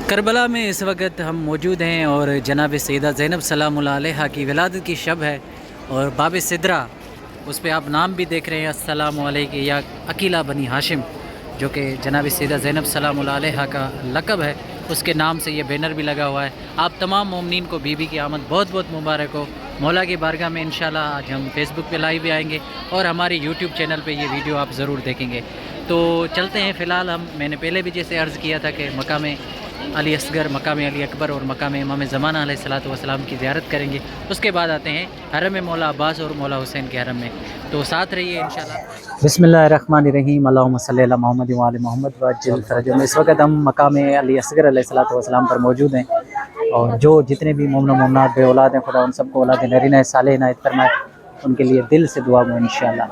Karbala में इस वक्त हम मौजूद हैं और जनाब सैयदा ज़ैनब सलामुल्लाह अलैहा की विलादत की शब है और बाब सिदरा उस पर आप नाम भी देख रहे हैं अस्सलामु अलैका या अकीला बनी हाशिम, जो कि जनाब सैयदा ज़ैनब सलामुल्लाह अलैहा का लक़ब है। उसके नाम से ये बैनर भी लगा हुआ है। आप तमाम मोमिनीन को बीबी की आमद बहुत बहुत मुबारक हो। मौला की बारगाह में इंशाल्लाह आज हम फेसबुक पे लाइव भी आएंगे और हमारे यूट्यूब चैनल पे ये वीडियो आप ज़रूर देखेंगे। तो चलते हैं। फ़िलहाल मैंने पहले भी जैसे अर्ज़ किया था कि मकाम अली असगर, मकाम अली अकबर और मकाम इमाम ज़माना अलैहिस्सलातु वस्सलाम की ज़ियारत करेंगे। उसके बाद आते हैं हरम मौला अब्बास और मौला हुसैन के हरम में। तो साथ रहिए इंशाल्लाह। बिस्मिल्लाहिर्रहमानिर्रहीम, अल्लाहुम्मा सल्ली अला मोहम्मद व आलि मोहम्मद व अज्जिल फरजहुम। इस वक्त हम मकाम अली असगर अलैहिस्सलातु वस्सलाम पर मौजूद हैं और जो जितने भी मोमिन व मोमिनात बे औलाद हैं, खुदा उन सबको औलाद नरीना सालेह इनायत फरमाए। उनके लिए दिल से दुआ हो इंशाल्लाह।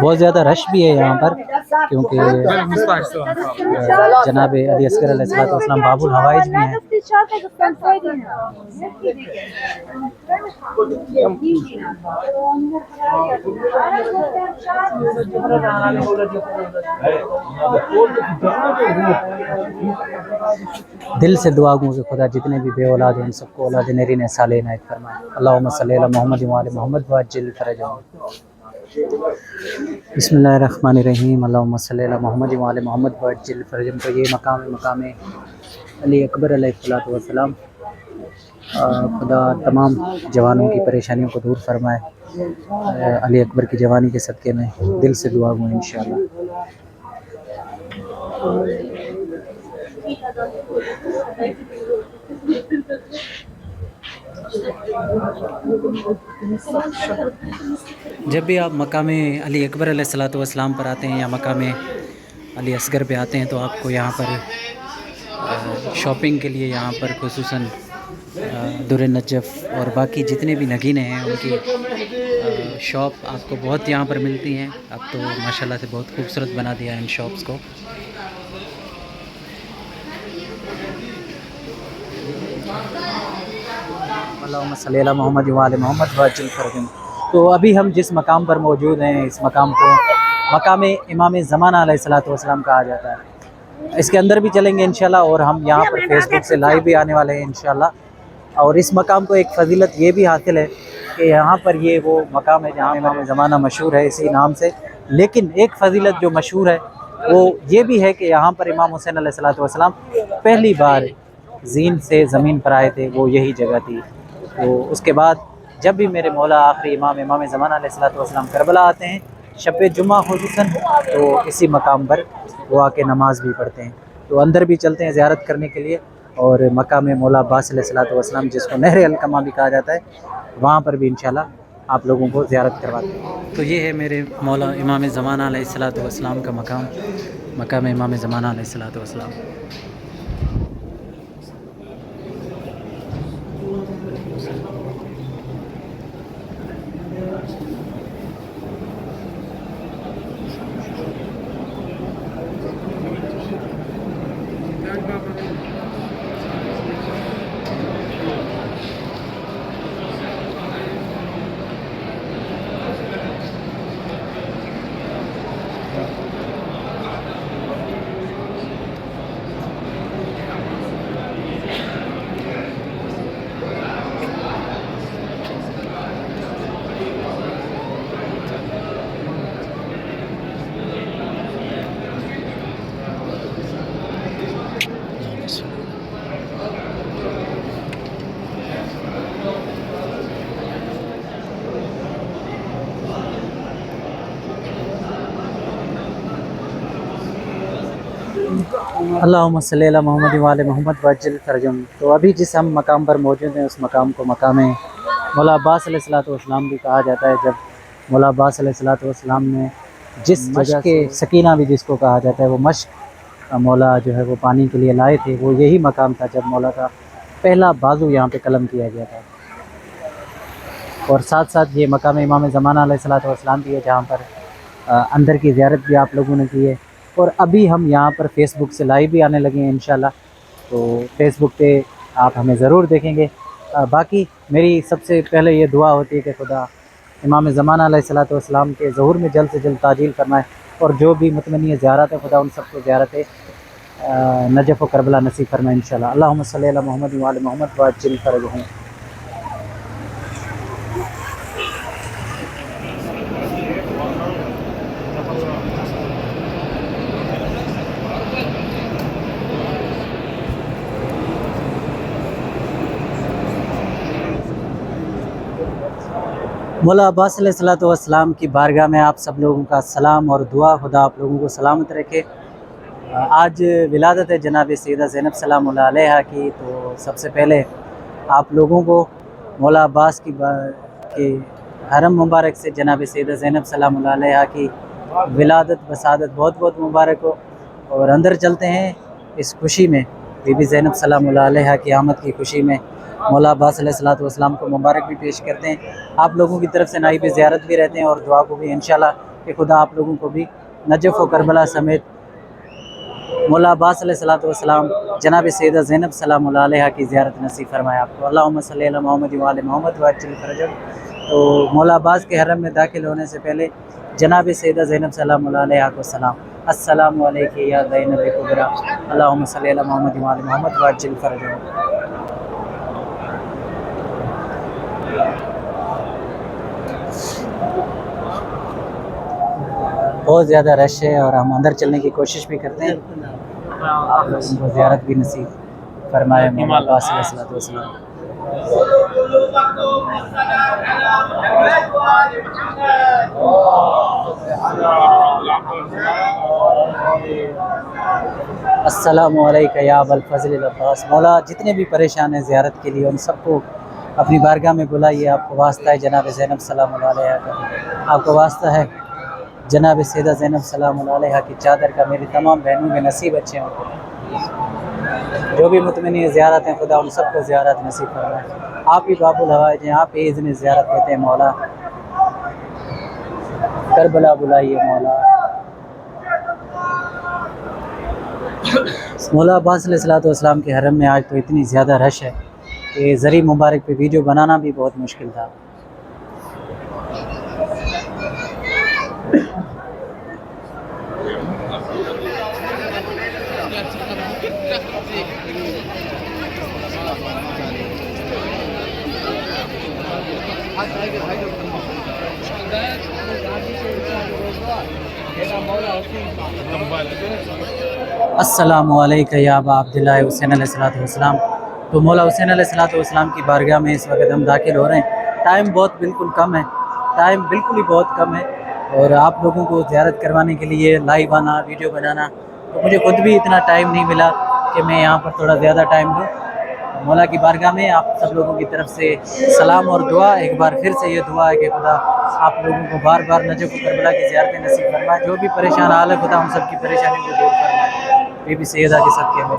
बहुत ज़्यादा रश भी है यहाँ पर, क्योंकि जनाब अली असगर अलैहिस्सलातु वस्सलाम बाबुल हवाइज भी हैं। दिल से दुआ गूँ कि खुदा जितने भी बे औलाद हैं उन सबको औलाद नरीन सालेह इनायत फरमाए। अल्लाहुम्मा सल्ली अला मोहम्मद व आलि मोहम्मद व अज्जिल फरजहुम। बिस्मिल्लाहिर्रहमानिर्रहीम, अल्लाहुम्मा सल्ली अला मोहम्मद व आलि मोहम्मद व अज्जिल फरजहुम। तो ये मकाम अली अकबर अलैहिस्सलातु वस्सलाम। खुदा तमाम जवानों की परेशानियों को दूर फरमाए। अली अकबर की जवानी के सदक़े में दिल से दुआ गूँ इंशाअल्लाह। जब भी आप मकाम अली अकबर अलैहिस्सलातु वस्सलाम पर आते हैं या मकाम अली असगर पे आते हैं तो आपको यहाँ पर शॉपिंग के लिए यहाँ पर खुसूसन दुर नजफ़ और बाकी जितने भी नगीने हैं उनकी शॉप आपको बहुत यहाँ पर मिलती हैं। अब तो माशाल्लाह से बहुत खूबसूरत बना दिया है इन शॉप्स को। अल्लाहुम्मा सल्ली अला मोहम्मद व आलि मोहम्मद व अज्जिल फरजहुम। तो अभी हम जिस मकाम पर मौजूद हैं, इस मकाम को मकाम इमाम ज़माना अलैहिस्सलातु वस्सलाम कहा जाता है। इसके अंदर भी चलेंगे इंशाल्लाह और हम यहाँ पर फेसबुक से लाइव भी आने वाले हैं इंशाल्लाह। और इस मकाम को एक फ़जीलत ये भी हासिल है कि यहाँ पर ये वो मकाम है जहाँ इमाम ज़माना मशहूर है इसी नाम से। लेकिन एक फ़जीलत जो मशहूर है वो ये भी है कि यहाँ पर इमाम हुसैन अलैहिस्सलातु वस्सलाम पहली बार ज़ीन से ज़मीन पर आए थे, वो यही जगह थी। तो उसके बाद जब भी मेरे मौला आखिरी इमाम ज़माना अलैहिस्सलातु वस्सलाम करबला आते हैं शब जुम्मा खुसूसन, तो इसी मकाम पर वो आके नमाज़ भी पढ़ते हैं। तो अंदर भी चलते हैं ज़ियारत करने के लिए और मकाम मौला अब्बास अलैहिस्सलातु वस्सलाम जिसको नहर अलकमा भी कहा जाता है, वहाँ पर भी इंशाल्लाह आप लोगों को ज़ियारत करवाते हैं। तो ये है मेरे मौला इमाम ज़माना अलैहिस्सलातु वस्सलाम का मकाम इमाम ज़माना अलैहिस्सलातु वस्सलाम। अल्लाहुम्मा सल्ली अला मोहम्मद व आलि मोहम्मद व अज्जिल फरजहुम। तो अभी जिस हम मकाम पर मौजूद हैं उस मकाम को मकाम मौला अब्बास अलैहिस्सलातु वस्सलाम भी कहा जाता है। जब मौला अब्बास अलैहिस्सलातु वस्सलाम ने जिस जगह के सकीना भी जिसको कहा जाता है वो मश्क मौला जो है वो पानी के लिए लाए थे, वो यही मकाम था जब मौला का पहला बाजू यहाँ पे कलम किया गया था। और साथ साथ ये मकाम इमाम ज़माना अलैहिस्सलातु वस्सलाम भी है जहाँ पर अंदर की ज़ियारत भी आप लोगों ने की है। और अभी हम यहाँ पर फेसबुक से लाइव भी आने लगे हैं इंशाल्लाह। तो फेसबुक पे आप हमें ज़रूर देखेंगे। बाकी मेरी सबसे पहले ये दुआ होती है कि खुदा इमाम ज़माना अलैहिस्सलातु वस्सलाम के ज़हूर में जल्द से जल्द ताजील फरमाए, और जो भी मुतमनी ज़ियारत है खुदा उन सबको ज़ियारत नजफ़ व करबला नसीब फरमाए इंशाअल्लाह। अल्लाहुम्मा सल्ली अला मुहम्मद व आले मुहम्मद व अज्जिल फ़रजहुम। मौला अब्बास अलैहिस्सलातु वस्सलाम की बारगाह में आप सब लोगों का सलाम और दुआ, खुदा आप लोगों को सलामत रखे। आज विलादत है जनाब सैयदा ज़ैनब सलामुल्लाह अलैहा की, तो सबसे पहले आप लोगों को मौला अब्बास के हरम मुबारक से जनाब सैयदा ज़ैनब सलामुल्लाह अलैहा की विलादत वसादत बहुत बहुत मुबारक हो। और अंदर चलते हैं इस खुशी में, बीबी ज़ैनब सलामुल्लाह अलैहा की आमद की खुशी में मौला अब्बास अलैहिस्सलातु वस्सलाम को मुबारक भी पेश करते हैं। आप लोगों की तरफ से नाइब ज़ियारत भी रहते हैं और दुआ को भी इंशाअल्लाह कि खुदा आप लोगों को भी नजफ़ व करबला समेत मौला अब्बास अलैहिस्सलातु वस्सलाम जनाब सैयदा ज़ैनब सलामुल्लाह अलैहा की ज़ियारत नसीब फरमाए आपको। अल्लाहुम्मा सल्ली अला मुहम्मद व आले मुहम्मद व अज्जिल फ़रजहुम। तो मौला अब्बास के हरम में दाखिल होने से पहले जनाब सैयदा ज़ैनब सलामुल्लाह अलैहा को सलाम। अस्सलामु अलैकी या ज़ैनब कुबरा, अल्लाहुम्मा सल्ली अला मुहम्मद व आले मुहम्मद व अज्जिल फ़रजहुम। बहुत ज़्यादा रश है और हम अंदर चलने की कोशिश भी करते हैं, आप लोगों को ज़ियारत भी नसीब फरमाए मौला अब्बास अलैहिस्सलातु वस्सलाम। अस्सलामु अलैका या अबल फ़ज़ल अब्बास। मौला जितने भी परेशान हैं ज़ियारत के लिए उन सबको अपनी बारगाह में बुलाइए। आपको वास्ता है जनाब ज़ैनब सलामुल्लाह अलैहा का, आपको वास्ता है जनाब सैयदा ज़ैनब सलामुल्लाह अलैहा की चादर का, मेरी तमाम बहनों के नसीब अच्छे हों। जो भी मुतमनी ज़ियारत हैं खुदा उन सबको ज़ियारत नसीब फरमाए। आप ही बाबुल हवाइज हैं, आप ही इज़्न ज़ियारत देते हैं मौला। करबला बुलाइए मौला। मौला अब्बास अलैहिस्सलातु वस्सलाम के हरम में आज तो इतनी ज़्यादा रश है कि ज़री मुबारक पे वीडियो बनाना भी बहुत मुश्किल था। अस्सलामु अलैका या अबा अब्दुल्लाह हुसैन अलैहिस्सलातु वस्सलाम। तो मौला हुसैन अलैहिस्सलातु वस्सलाम की बारगाह में इस वक्त हम दाखिल हो रहे हैं। टाइम बहुत बिल्कुल कम है, टाइम बिल्कुल ही बहुत कम है, और आप लोगों को ज़ियारत करवाने के लिए लाइव आना, वीडियो बनाना, तो मुझे खुद भी इतना टाइम नहीं मिला कि मैं यहाँ पर थोड़ा ज़्यादा टाइम दूँ। मौला की बारगाह में आप सब लोगों की तरफ से सलाम और दुआ। एक बार फिर से ये दुआ है कि खुदा आप लोगों को बार बार नजफ़ व करबला की ज़ियारतें नसीब फरमाए। जो भी परेशान हाल है खुदा उन सब की परेशानी को दूर फरमाए, बीबी सैयदा के सदक़े में।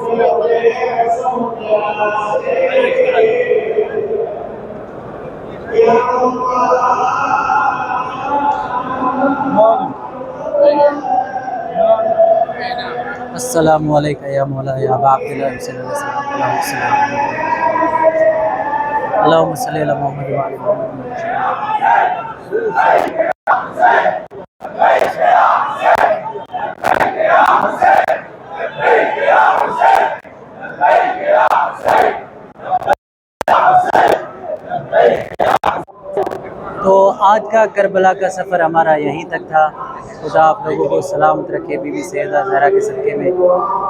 अस्सलामु अलैका या मौला या अबा अब्दुल्लाह हुसैन अलैहिस्सलाम। अल्लाहुम्मा सल्ली अला मुहम्मद व आले तो आज का करबला का सफ़र हमारा यहीं तक था। खुदा आप लोगों को सलामत रखे, बीबी सैयदा ज़हरा के सदक़े में,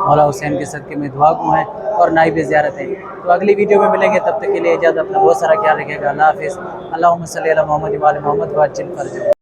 मौला हुसैन के सदक़े में दुआ गो हैं और नाइब ज़ियारत है। तो अगली वीडियो में मिलेंगे, तब तक के लिए इजाज़त। अपना बहुत सारा ख्याल रखिएगा। अल्लाह हाफ़िज़। अल्लाहुम्मा सल्ली अला मुहम्मद व आले मुहम्मद व अज्जिल फ़रजहुम।